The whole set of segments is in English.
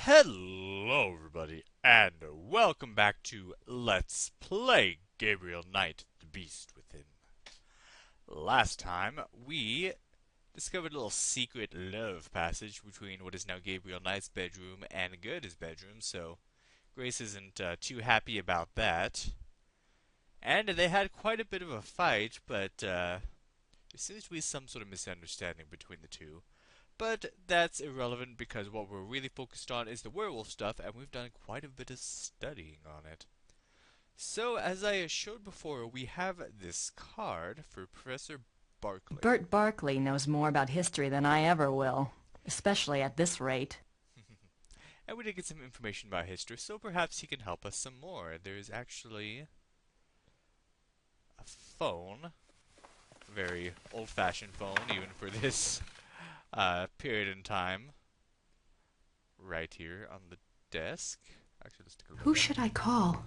Hello everybody, and welcome back to Let's Play Gabriel Knight, the Beast Within. Last time, we discovered a little secret love passage between what is now Gabriel Knight's bedroom and Gerda's bedroom, so Grace isn't too happy about that. And they had quite a bit of a fight, but there seems to be some sort of misunderstanding between the two. But that's irrelevant because what we're really focused on is the werewolf stuff, and we've done quite a bit of studying on it. So, as I showed before, we have this card for Professor Barkley. Bert Barkley knows more about history than I ever will, especially at this rate. And we did get some information about history, so perhaps he can help us some more. There's actually a phone, a very old-fashioned phone, even for this period in time, right here on the desk. Actually, let's take a look. Who should I call?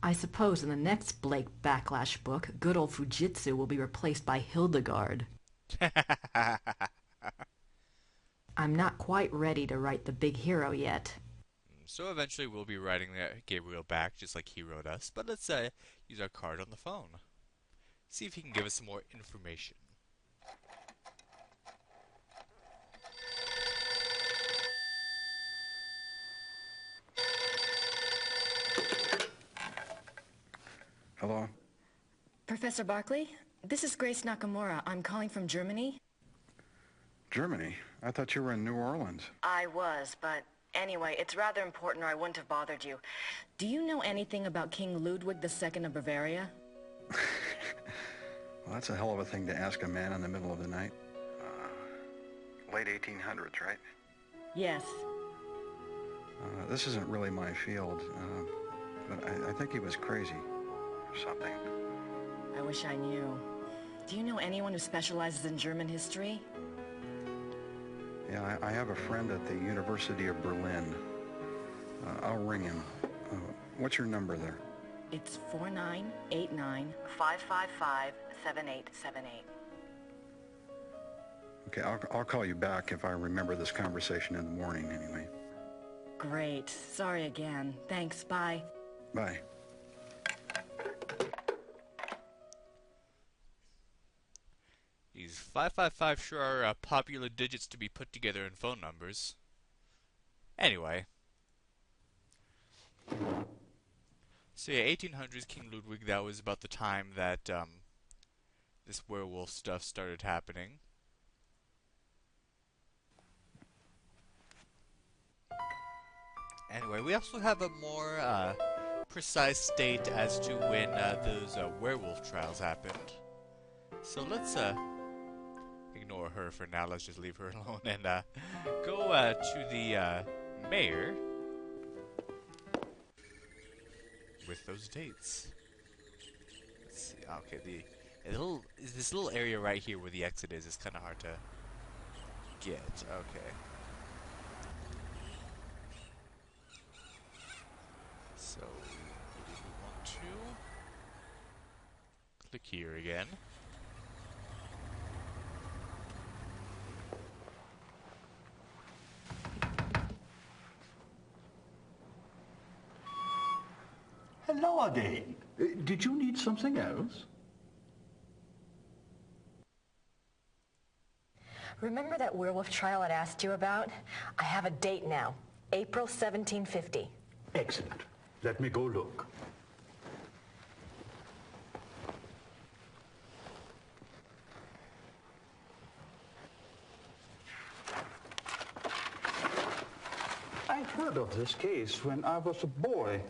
I suppose in the next Blake Backlash book, good old Fujitsu will be replaced by Hildegard. I'm not quite ready to write the big hero yet. So eventually we'll be writing Gabriel back just like he wrote us, but let's use our card on the phone. See if he can give us some more information. Hello? Professor Barkley, this is Grace Nakamura. I'm calling from Germany. Germany? I thought you were in New Orleans. I was, but anyway, it's rather important or I wouldn't have bothered you. Do you know anything about King Ludwig II of Bavaria? Well, that's a hell of a thing to ask a man in the middle of the night. Late 1800s, right? Yes. This isn't really my field, but I think he was crazy or something. I wish I knew. Do you know anyone who specializes in German history? Yeah, I have a friend at the University of Berlin. I'll ring him. What's your number there? It's 4989-555-7878. Okay, I'll call you back if I remember this conversation in the morning anyway. Great. Sorry again. Thanks. Bye. Bye. These 555 sure are popular digits to be put together in phone numbers. Anyway. So yeah, 1800s, King Ludwig, that was about the time that this werewolf stuff started happening. Anyway, we also have a more precise date as to when those werewolf trials happened. So let's ignore her for now. Let's just leave her alone and go to the mayor with those dates. Let's see. Okay, this little area right here where the exit is kind of hard to get. Okay. So we want to click here again. Hello again. Did you need something else? Remember that werewolf trial I'd asked you about? I have a date now. April 1750. Excellent. Let me go look. I heard of this case when I was a boy.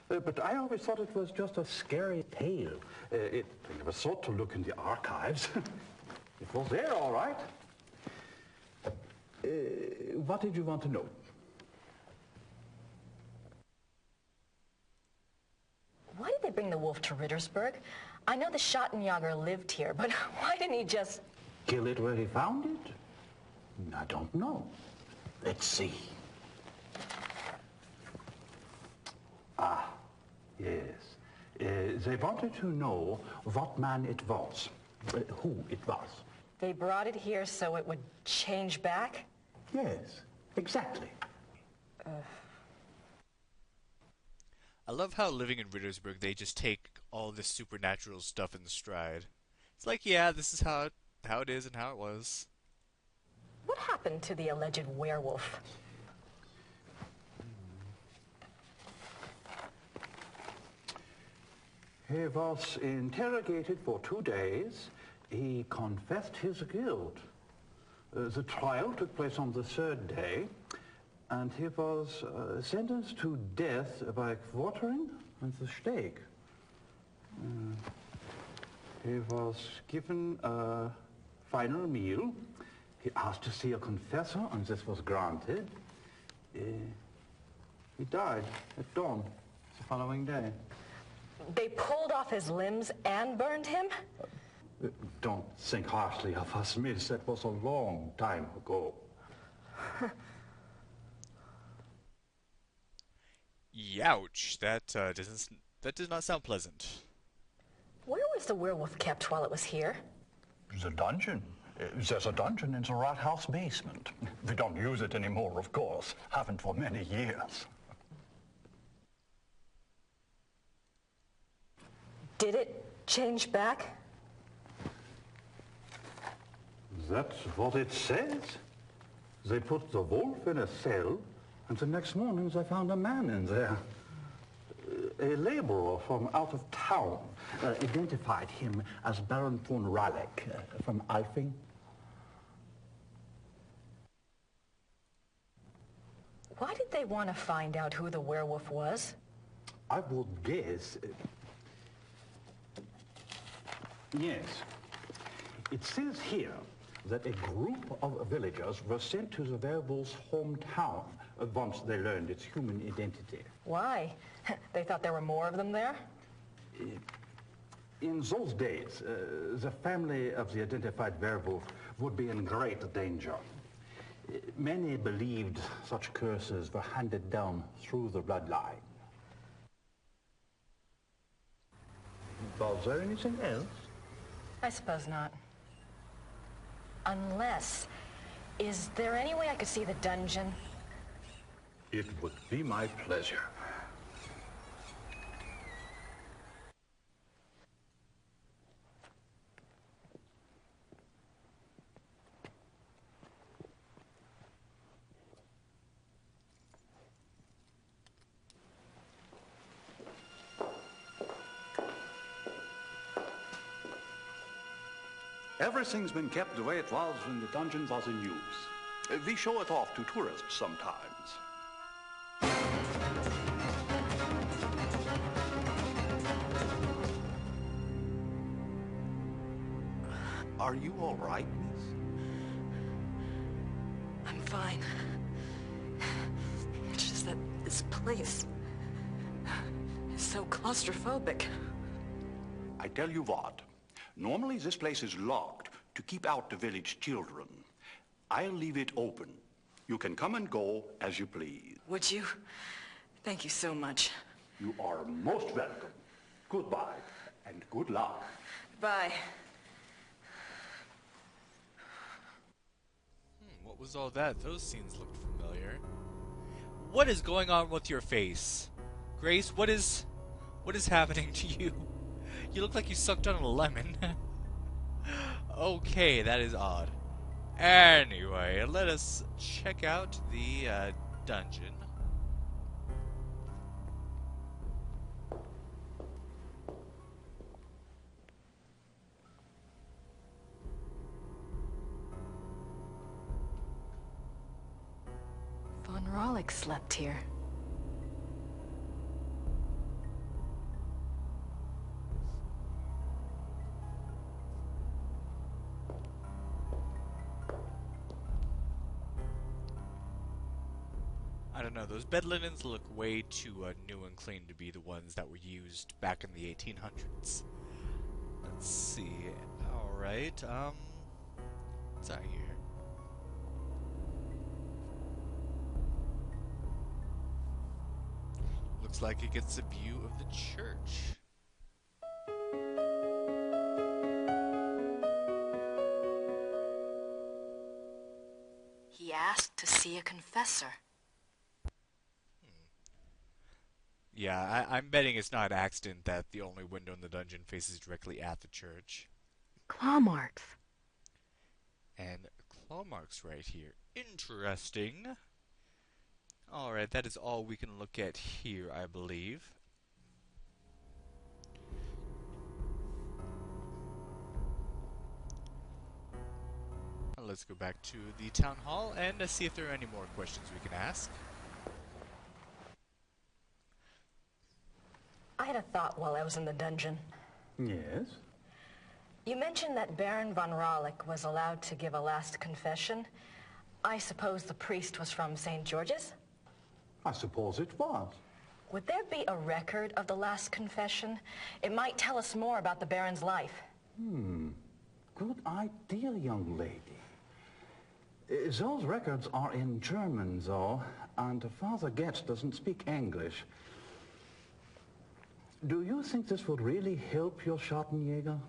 But I always thought it was just a scary tale. I never thought to look in the archives. It was there, all right. What did you want to know? Why did they bring the wolf to Rittersberg? I know the Schottenjäger lived here, but why didn't he just... Kill it where he found it? I don't know. Let's see. Ah, yes. They wanted to know what man it was, who it was. They brought it here so it would change back? Yes, exactly. I love how living in Rittersberg, they just take all this supernatural stuff in stride. It's like, yeah, this is how it is and how it was. What happened to the alleged werewolf? He was interrogated for 2 days. He confessed his guilt. The trial took place on the 3rd day, and he was sentenced to death by quartering and the stake. He was given a final meal. He asked to see a confessor, and this was granted. He died at dawn the following day. They pulled off his limbs and burned him? Don't think harshly of us, miss. That was a long time ago. Youch! That does not sound pleasant. Where was the werewolf kept while it was here? The dungeon. There's a dungeon in the rat house basement. We don't use it anymore, of course. Haven't for many years. Did it change back? That's what it says. They put the wolf in a cell, and the next morning they found a man in there. A laborer from out of town identified him as Baron von Raleigh from Alfing. Why did they want to find out who the werewolf was? I would guess... Yes. It says here that a group of villagers were sent to the werewolf's hometown once they learned its human identity. Why? They thought there were more of them there? In those days, the family of the identified werewolf would be in great danger. Many believed such curses were handed down through the bloodline. Was there anything else? I suppose not. Unless... Is there any way I could see the dungeon? It would be my pleasure. Everything's been kept the way it was when the dungeon was in use. We show it off to tourists sometimes. Are you all right, miss? I'm fine. It's just that this place is so claustrophobic. I tell you what, normally this place is locked to keep out the village children. I'll leave it open. You can come and go as you please. Would you? Thank you so much. You are most welcome. Goodbye, and good luck. Bye. What was all that? Those scenes looked familiar. What is going on with your face? Grace, what is happening to you? You look like you sucked on a lemon. Okay, that is odd. Anyway, let us check out the dungeon. Von Raleigh slept here. I don't know, those bed linens look way too new and clean to be the ones that were used back in the 1800s. Let's see. Alright, what's out here? Looks like it gets a view of the church. He asked to see a confessor. Yeah, I'm betting it's not an accident that the only window in the dungeon faces directly at the church. Claw marks. And claw marks right here. Interesting. Alright, that is all we can look at here, I believe. Let's go back to the town hall and see if there are any more questions we can ask. I had a thought while I was in the dungeon. Yes? You mentioned that Baron von Raulich was allowed to give a last confession. I suppose the priest was from St. George's? I suppose it was. Would there be a record of the last confession? It might tell us more about the Baron's life. Good idea, young lady. Those records are in German, though, and Father Getz doesn't speak English. Do you think this would really help your Schattenjäger?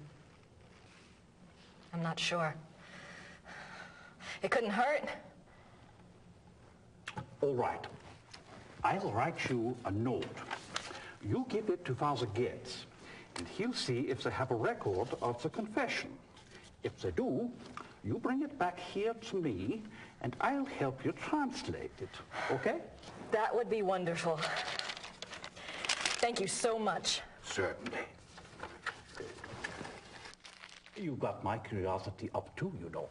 I'm not sure. It couldn't hurt. All right. I'll write you a note. You give it to Father Getz, and he'll see if they have a record of the confession. If they do, you bring it back here to me, and I'll help you translate it, okay? That would be wonderful. Thank you so much. Certainly. You got my curiosity up too, you know.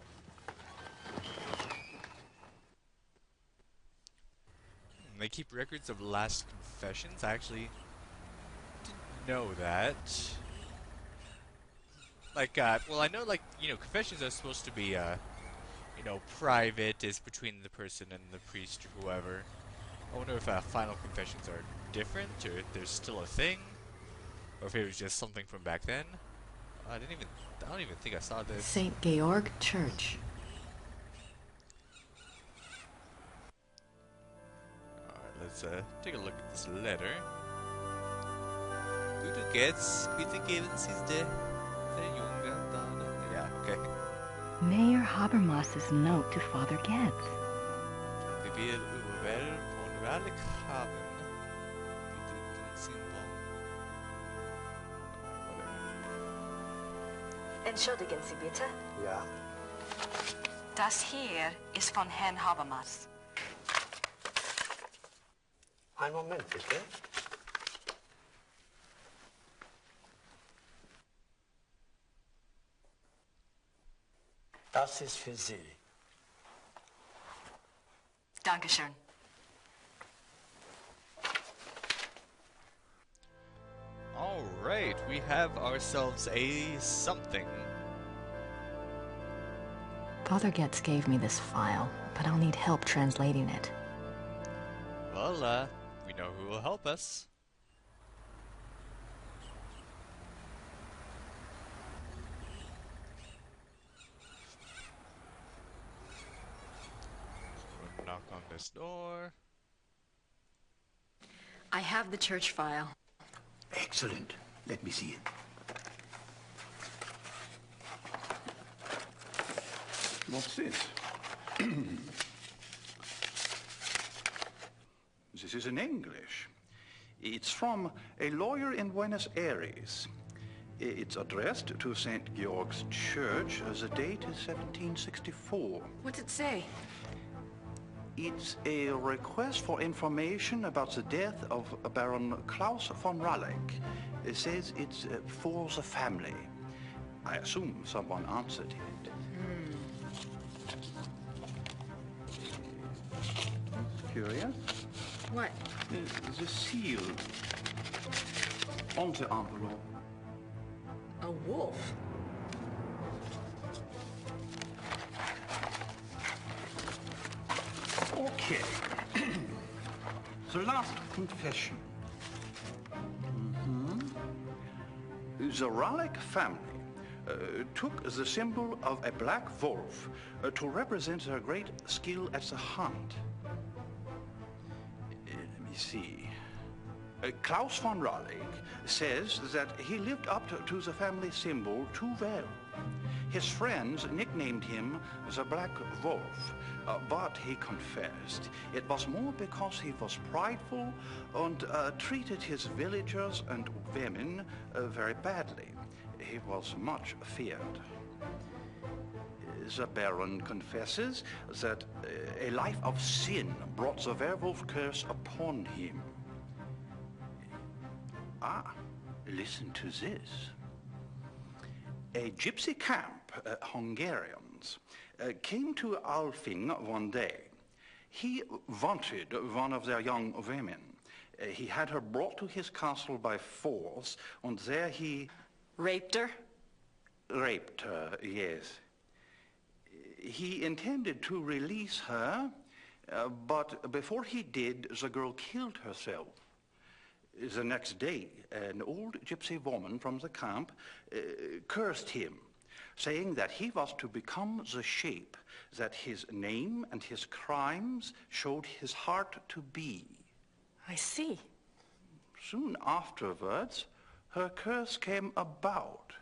They keep records of last confessions. I actually didn't know that. Like, well, I know, like, you know, confessions are supposed to be, you know, private, is between the person and the priest or whoever. I wonder if final confessions are different, or if there's still a thing, or if it was just something from back then. I don't even think I saw this. St. Georg Church. Alright, let's take a look at this letter. Gute geht's, bitte geben Sie's der junge Dame. Yeah, okay. Mayor Habermas's note to Father Getz. Wir will Uwe von Ralik haben. Gedruckten Symbol. Entschuldigen Sie bitte. Ja. Das hier ist von Herrn Habermas. Einen Moment, bitte. Das ist für Sie. Dankeschön. Alright, we have ourselves a something. Father Getz gave me this file, but I'll need help translating it. Well, we know who will help us. We'll knock on this door. I have the church file. Excellent. Let me see it. What's this? This is in English. It's from a lawyer in Buenos Aires. It's addressed to St. Georg's Church. The date is 1764. What's it say? It's a request for information about the death of Baron Klaus von Raulich. It says it's for the family. I assume someone answered it. Curious? What? The seal on the envelope. A wolf? Okay. The last confession. The Raulich family took the symbol of a black wolf to represent their great skill at the hunt. Let me see. Klaus von Raulich says that he lived up to the family symbol too well. His friends nicknamed him the Black Wolf, but he confessed it was more because he was prideful and treated his villagers and women very badly. He was much feared. The Baron confesses that a life of sin brought the werewolf curse upon him. Listen to this. A gypsy camp, Hungarians, came to Alfing one day. He wanted one of their young women. He had her brought to his castle by force, and there he... Raped her? Raped her, yes. He intended to release her, but before he did, the girl killed herself. The next day, an old gypsy woman from the camp cursed him, saying that he was to become the shape that his name and his crimes showed his heart to be. I see. Soon afterwards, her curse came about.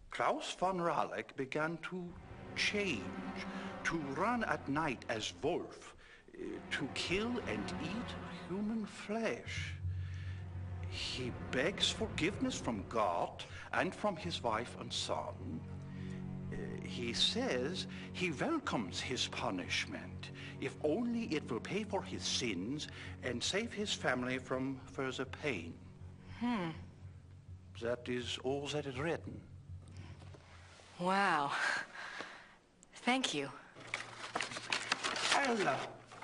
Klaus von Raleck began to change, to run at night as wolf, to kill and eat human flesh. He begs forgiveness from God and from his wife and son. He says he welcomes his punishment, if only it will pay for his sins and save his family from further pain. That is all that is written. Wow. Thank you. I'll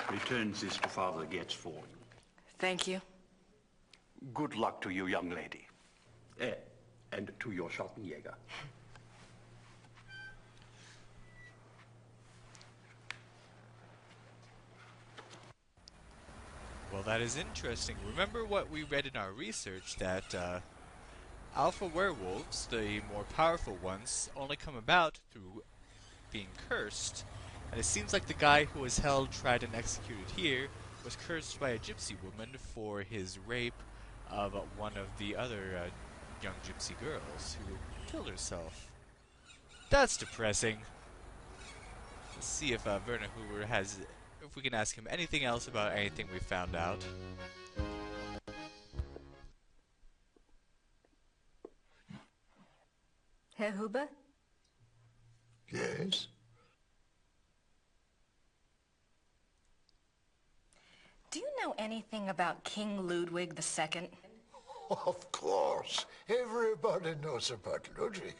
return this to Father Getz for you. Thank you. Good luck to you, young lady. And to your Schottenjäger. Well, that is interesting. Remember what we read in our research, that alpha werewolves, the more powerful ones, only come about through being cursed. And it seems like the guy who was held, tried, and executed here was cursed by a gypsy woman for his rape of one of the other young gypsy girls who killed herself. That's depressing. Let's see if Werner Hoover has... if we can ask him anything else about anything we found out. Herr Huber? Yes? Do you know anything about King Ludwig II? Of course. Everybody knows about Ludwig.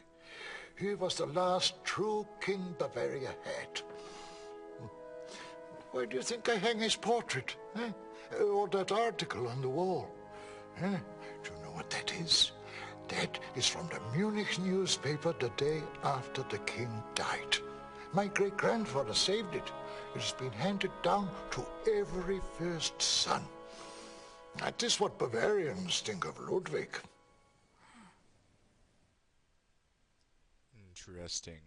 He was the last true king Bavaria had. Why do you think I hang his portrait? Or that article on the wall? Do you know what that is? That is from the Munich newspaper the day after the king died. My great-grandfather saved it. It has been handed down to every first son. That is what Bavarians think of Ludwig. Interesting.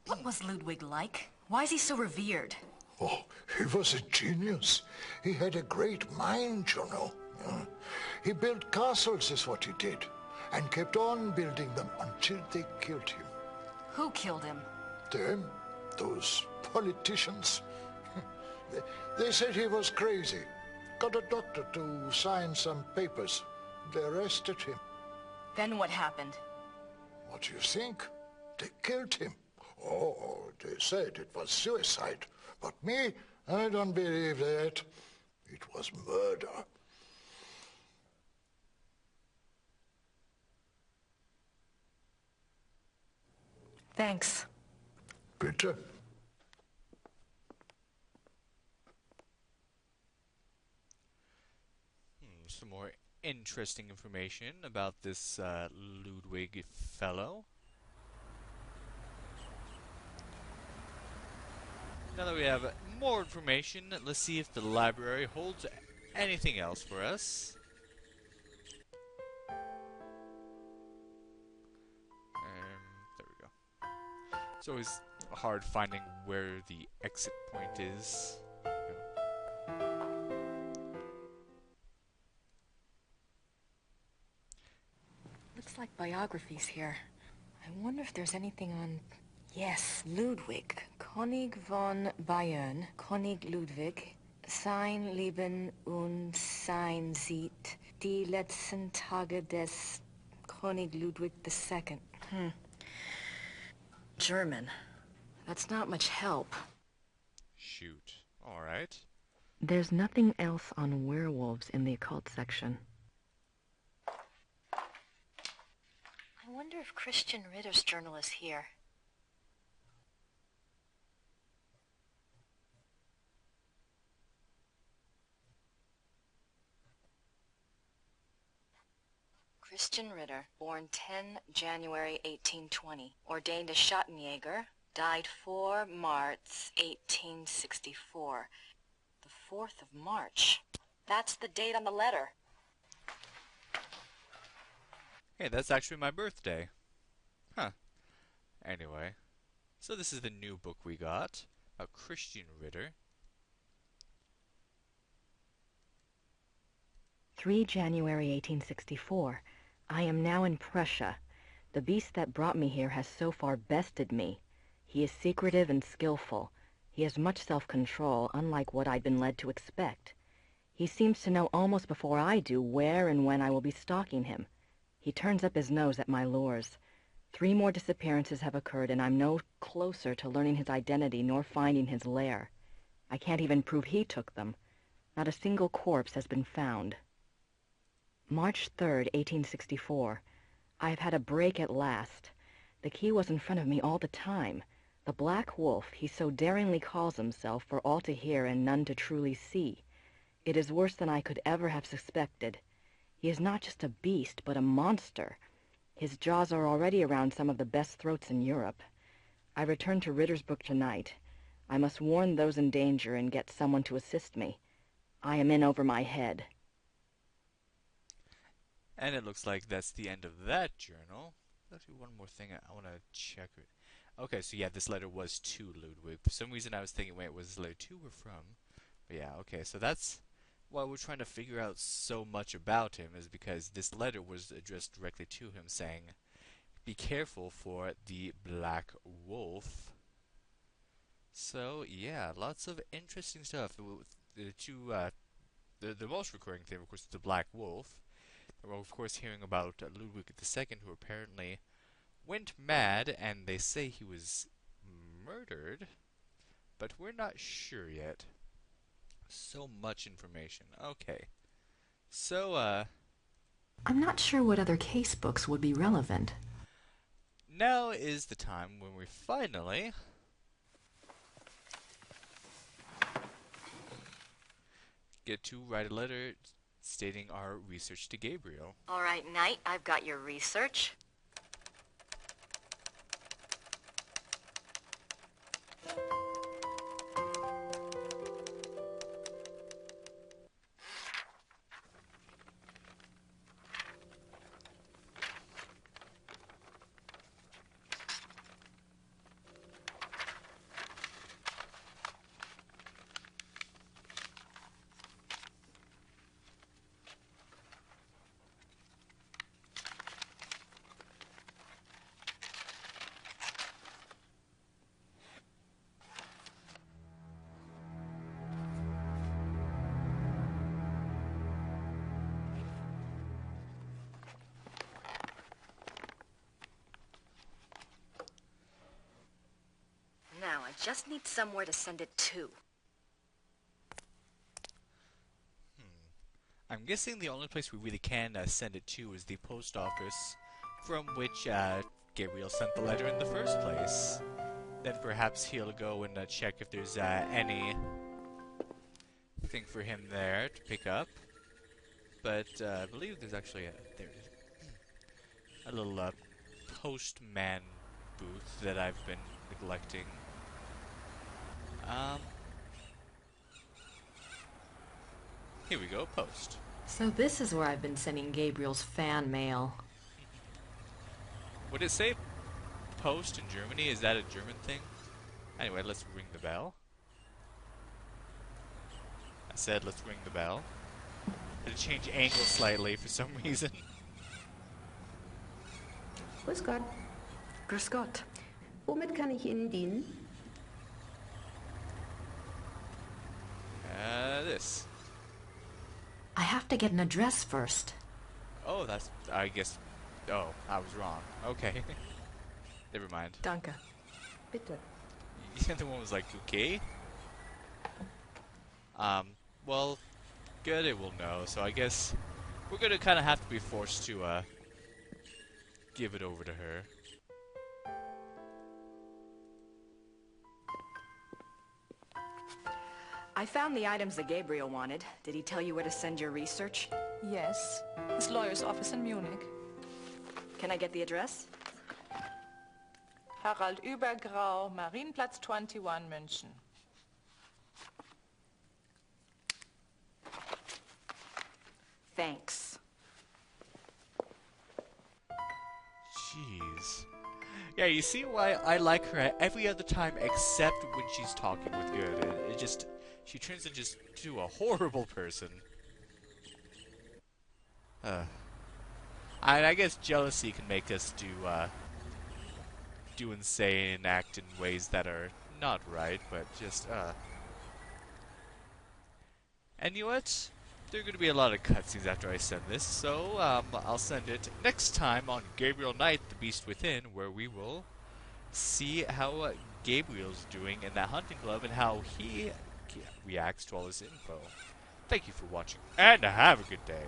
What was Ludwig like? Why is he so revered? Oh, he was a genius. He had a great mind, you know. He built castles, is what he did, and kept on building them until they killed him. Who killed him? Them, those politicians. They said he was crazy. Got a doctor to sign some papers. They arrested him. Then what happened? What do you think? They killed him. Oh, they said it was suicide. But me, I don't believe that. It was murder. Thanks. Bitte. Some more interesting information about this Ludwig fellow. Now that we have more information, let's see if the library holds anything else for us. There we go. It's always hard finding where the exit point is. Looks like biographies here. I wonder if there's anything on... Yes, Ludwig. König von Bayern, König Ludwig, sein Leben und sein Sieg, die letzten Tage des König Ludwig II. German. That's not much help. Shoot. Alright. There's nothing else on werewolves in the occult section. I wonder if Christian Ritter's journal is here. Christian Ritter, born 10 January 1820, ordained a Schottenjäger, died 4 March 1864. The 4th of March. That's the date on the letter. Hey, that's actually my birthday. Huh. Anyway. So this is the new book we got. A Christian Ritter. 3 January 1864. I am now in Prussia. The beast that brought me here has so far bested me. He is secretive and skillful. He has much self-control, unlike what I'd been led to expect. He seems to know almost before I do where and when I will be stalking him. He turns up his nose at my lures. 3 more disappearances have occurred, and I'm no closer to learning his identity nor finding his lair. I can't even prove he took them. Not a single corpse has been found. March 3rd, 1864. I have had a break at last. The key was in front of me all the time. The Black Wolf, he so daringly calls himself, for all to hear and none to truly see. It is worse than I could ever have suspected. He is not just a beast, but a monster. His jaws are already around some of the best throats in Europe. I return to Rittersberg tonight. I must warn those in danger and get someone to assist me. I am in over my head. And it looks like that's the end of that journal. There's actually one more thing I want to check. Okay, so yeah, this letter was to Ludwig. For some reason I was thinking, wait, was this letter to or from? But yeah, okay, so that's why we're trying to figure out so much about him, is because this letter was addressed directly to him saying, be careful for the Black Wolf. So yeah, lots of interesting stuff. The most recurring theme, of course, is the Black Wolf. We're of course hearing about Ludwig II, who apparently went mad, and they say he was murdered, but we're not sure yet. So much information. Okay. So, I'm not sure what other case books would be relevant. now is the time when we finally get to write a letter stating our research to Gabriel. All right, Knight, I've got your research. Now, I just need somewhere to send it to. I'm guessing the only place we really can send it to is the post office from which Gabriel sent the letter in the first place. Then perhaps he'll go and check if there's any thing for him there to pick up. But I believe there's actually a little postman booth that I've been neglecting. Here we go, post. So this is where I've been sending Gabriel's fan mail. Would it say post in Germany? Is that a German thing? Anyway, let's ring the bell. I said let's ring the bell. Had to change angle slightly for some reason. Who's good? Grüß Gott. Womit kann ich Ihnen dienen? This. I have to get an address first. Oh, that's... I guess... Oh, I was wrong. Okay. Never mind. Danke. Bitte. The other one was like, okay. Well, good, it will know. So I guess we're gonna kind of have to be forced to, give it over to her. I found the items that Gabriel wanted. Did he tell you where to send your research? Yes, his lawyer's office in Munich. Can I get the address? Harald Übergrau, Marienplatz 21, München. Thanks. Jeez. Yeah, you see why I like her every other time except when she's talking with Good. It just... She turns into a horrible person. I guess jealousy can make us do insane and act in ways that are not right, but just, And you know what? There are going to be a lot of cutscenes after I send this, so, I'll send it next time on Gabriel Knight, The Beast Within, where we will see how Gabriel's doing in that hunting club and how he reacts to all this info. Thank you for watching, and have a good day.